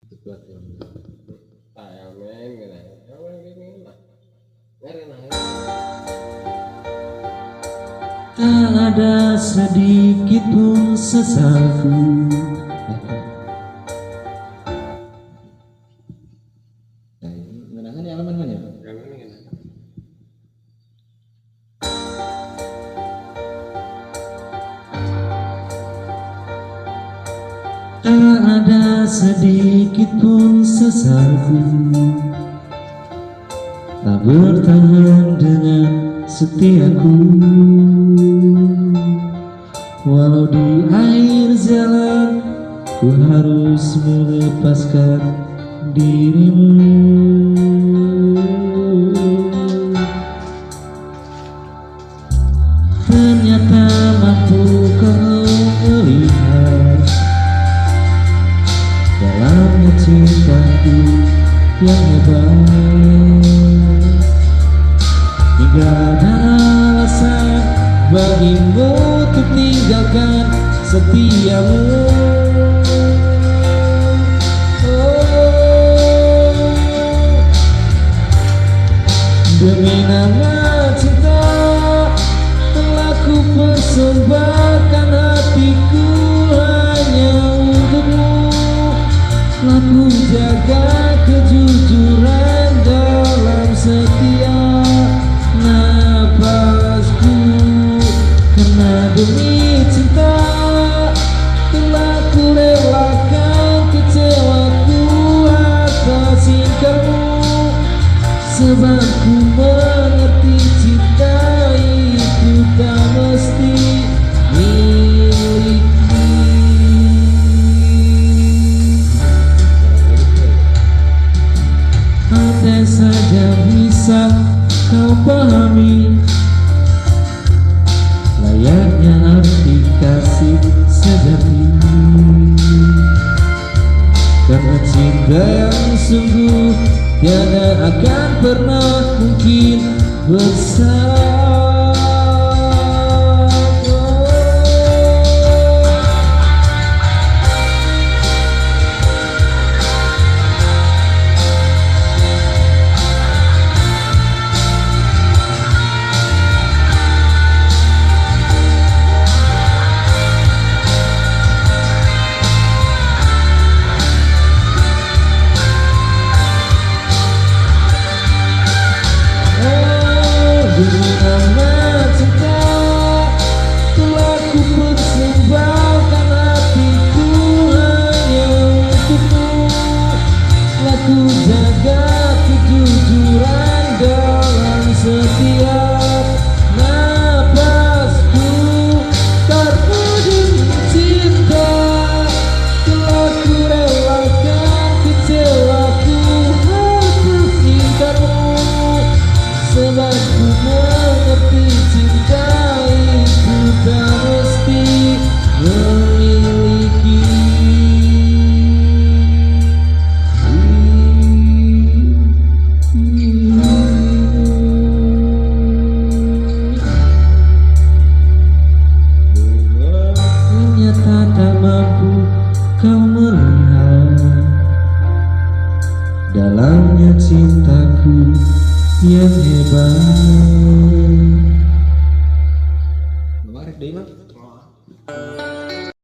Tak ada sedikit pun sesalku. Menangan halaman mana? Tak ada sedikit pun sesalku, tak bertahan dengan setiaku. Walau di akhir jalan ku harus melepaskan dirimu. Ternyata mampu kau melihat dalamnya cintaku yang hebat, hingga ada alasan bagimu untuk tinggalkan setiamu. Demi nama cinta telah ku persembahkan hatiku hanya untukmu. Telah ku jaga kejujuran dalam setiap napasku. Karena demi cinta telah ku relakan kecewaku atas ingkarmu. Sebab ku mengerti cinta itu tak mesti milikku. Andai saja bisa kau pahami layaknya arti kasih sejati. Karena cinta yang sungguh tiada akan pernah mungkin bersama. Demi nama cinta telah ku persembahkan hatiku hanya untukmu. Telah ku jaga kejujuran dalam setiap napasku. Karena demi cinta telah ku relakan kecewaku atas ingkarmu. Sebab ku mengerti cinta itu tak mesti memiliki. Ternyata tak mampu kau melihat dalamnya cintaku yang hebat.